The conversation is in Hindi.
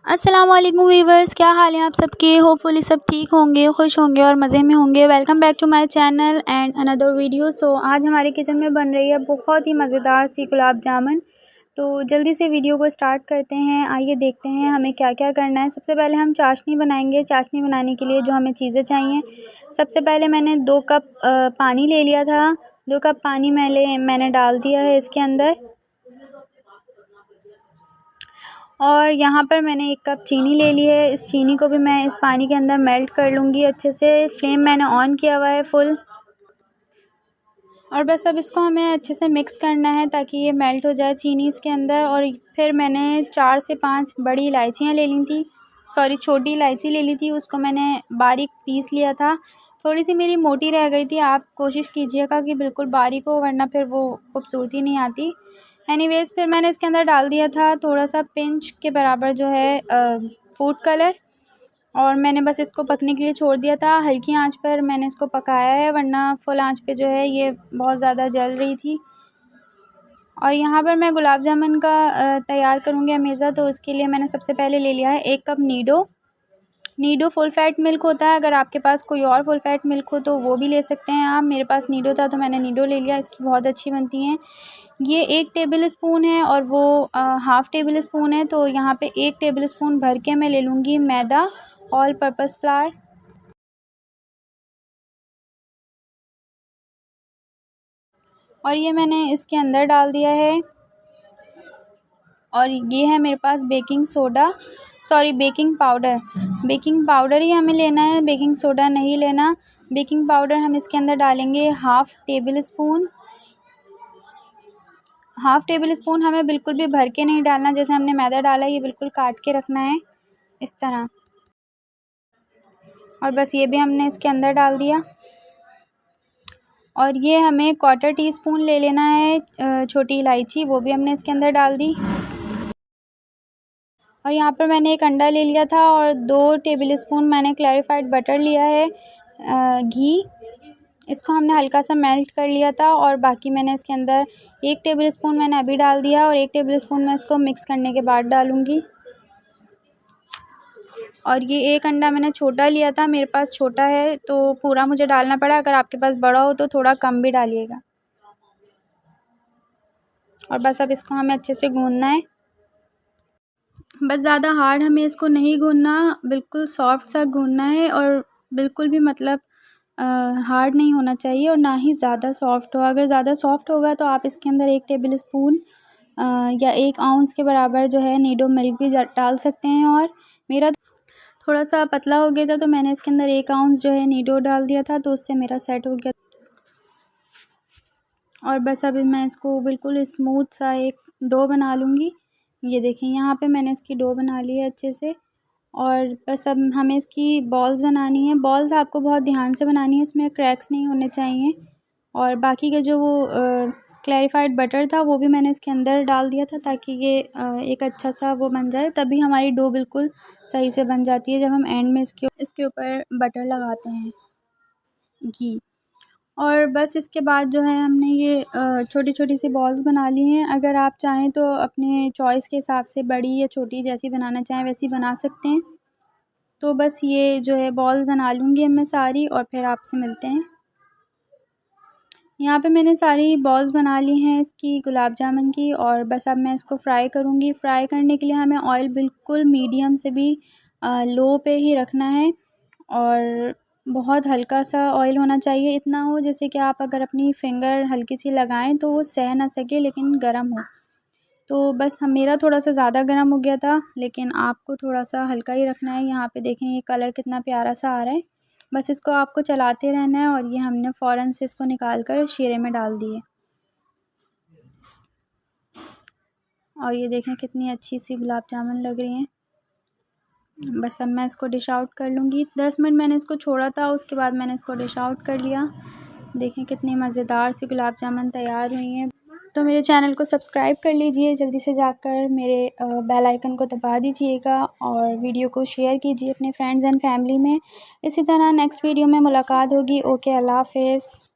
अस्सलाम वालेकुम वीवर्स, क्या हाल है आप सबके। होपफुली सब ठीक होंगे, खुश होंगे और मज़े में होंगे। Welcome back to my channel and another video. So आज हमारे किचन में बन रही है बहुत ही मज़ेदार सी गुलाब जामुन। तो जल्दी से वीडियो को स्टार्ट करते हैं। आइए देखते हैं हमें क्या क्या करना है। सबसे पहले हम चाशनी बनाएंगे। चाशनी बनाने के लिए जो हमें चीज़ें चाहिए, सबसे पहले मैंने 2 कप पानी ले लिया था। 2 कप पानी मैंने डाल दिया है इसके अंदर। और यहाँ पर मैंने 1 कप चीनी ले ली है। इस चीनी को भी मैं इस पानी के अंदर मेल्ट कर लूँगी अच्छे से। फ्लेम मैंने ऑन किया हुआ है फुल। और बस अब इसको हमें अच्छे से मिक्स करना है ताकि ये मेल्ट हो जाए चीनी इसके अंदर। और फिर मैंने 4 से 5 बड़ी इलायचियाँ ले ली थी, छोटी इलायची ले ली थी। उसको मैंने बारीक पीस लिया था। थोड़ी सी मेरी मोटी रह गई थी। आप कोशिश कीजिएगा कि बिल्कुल बारीक हो, वरना फिर वो खूबसूरती नहीं आती। एनीवेज़ फिर मैंने इसके अंदर डाल दिया था थोड़ा सा पिंच के बराबर जो है फूड कलर। और मैंने बस इसको पकने के लिए छोड़ दिया था। हल्की आंच पर मैंने इसको पकाया है, वरना फुल आंच पे जो है ये बहुत ज़्यादा जल रही थी। और यहाँ पर मैं गुलाब जामुन का तैयार करूँगी अमेज़ा। तो उसके लिए मैंने सबसे पहले ले लिया है 1 cup Nido full fat milk होता है। अगर आपके पास कोई और फुल फैट मिल्क हो तो वो भी ले सकते हैं आप। मेरे पास नीडो था तो मैंने नीडो ले लिया। इसकी बहुत अच्छी बनती हैं। ये 1 टेबल स्पून है और वो हाफ़ टेबल स्पून है। तो यहाँ पे 1 टेबल स्पून भर के मैं ले लूँगी मैदा, ऑल पर्पस फ्लावर। और ये मैंने इसके अंदर डाल दिया है। और ये है मेरे पास बेकिंग पाउडर ही हमें लेना है, बेकिंग सोडा नहीं लेना। बेकिंग पाउडर हम इसके अंदर डालेंगे हाफ़ टेबल स्पून। हमें बिल्कुल भी भर के नहीं डालना। जैसे हमने मैदा डाला है, ये बिल्कुल काट के रखना है इस तरह। और बस ये भी हमने इसके अंदर डाल दिया। और ये हमें 1/4 टीस्पून ले लेना है छोटी इलायची, वो भी हमने इसके अंदर डाल दी। और यहाँ पर मैंने 1 अंडा ले लिया था और 2 टेबल स्पून मैंने क्लैरिफाइड बटर लिया है, घी। इसको हमने हल्का सा मेल्ट कर लिया था। और बाकी मैंने इसके अंदर 1 टेबल स्पून मैंने अभी डाल दिया और 1 टेबल स्पून मैं इसको मिक्स करने के बाद डालूँगी। और ये 1 अंडा मैंने छोटा लिया था, मेरे पास छोटा है तो पूरा मुझे डालना पड़ा। अगर आपके पास बड़ा हो तो थोड़ा कम भी डालिएगा। और बस अब इसको हमें अच्छे से गूँथना है। बस ज़्यादा हार्ड हमें इसको नहीं गूँथना, बिल्कुल सॉफ्ट सा गूँथना है। और बिल्कुल भी मतलब हार्ड नहीं होना चाहिए और ना ही ज़्यादा सॉफ्ट हो। अगर ज़्यादा सॉफ्ट होगा तो आप इसके अंदर 1 टेबल स्पून या 1 आउंस के बराबर जो है नीडो मिल्क भी डाल सकते हैं। और मेरा थोड़ा सा पतला हो गया था तो मैंने इसके अंदर 1 आउंस जो है नीडो डाल दिया था, तो उससे मेरा सेट हो गया। और बस अब मैं इसको बिल्कुल स्मूथ सा एक डो बना लूँगी। ये देखें, यहाँ पे मैंने इसकी डो बना ली है अच्छे से। और बस अब हमें इसकी बॉल्स बनानी है। बॉल्स आपको बहुत ध्यान से बनानी है, इसमें क्रैक्स नहीं होने चाहिए। और बाकी का जो वो क्लैरिफाइड बटर था वो भी मैंने इसके अंदर डाल दिया था ताकि ये एक अच्छा सा वो बन जाए। तभी हमारी डो बिल्कुल सही से बन जाती है जब हम एंड में इसके ऊपर बटर लगाते हैं, घी। और बस इसके बाद जो है हमने ये छोटी छोटी सी बॉल्स बना ली हैं। अगर आप चाहें तो अपने चॉइस के हिसाब से बड़ी या छोटी जैसी बनाना चाहें वैसी बना सकते हैं। तो बस ये जो है बॉल्स बना लूँगी अब मैं सारी, और फिर आपसे मिलते हैं। यहाँ पे मैंने सारी बॉल्स बना ली हैं इसकी गुलाब जामुन की। और बस अब मैं इसको फ्राई करूँगी। फ्राई करने के लिए हमें ऑयल बिल्कुल मीडियम से भी लो पे ही रखना है। और बहुत हल्का सा ऑयल होना चाहिए, इतना हो जैसे कि आप अगर अपनी फिंगर हल्की सी लगाएं तो वो सह ना सके लेकिन गर्म हो। तो बस मेरा थोड़ा सा ज़्यादा गर्म हो गया था, लेकिन आपको थोड़ा सा हल्का ही रखना है। यहाँ पे देखें ये कलर कितना प्यारा सा आ रहा है। बस इसको आपको चलाते रहना है। और ये हमने फ़ौरन से इसको निकाल कर शीरे में डाल दिए। और ये देखें कितनी अच्छी सी गुलाब जामुन लग रही हैं। बस अब मैं इसको डिश आउट कर लूँगी। 10 मिनट मैंने इसको छोड़ा था, उसके बाद मैंने इसको डिश आउट कर लिया। देखें कितनी मज़ेदार सी गुलाब जामुन तैयार हुई हैं। तो मेरे चैनल को सब्सक्राइब कर लीजिए जल्दी से जाकर, मेरे बेल आइकन को दबा दीजिएगा और वीडियो को शेयर कीजिए अपने फ्रेंड्स एंड फैमिली में। इसी तरह नेक्स्ट वीडियो में मुलाकात होगी। ओके, अल्लाह हाफ़िज़।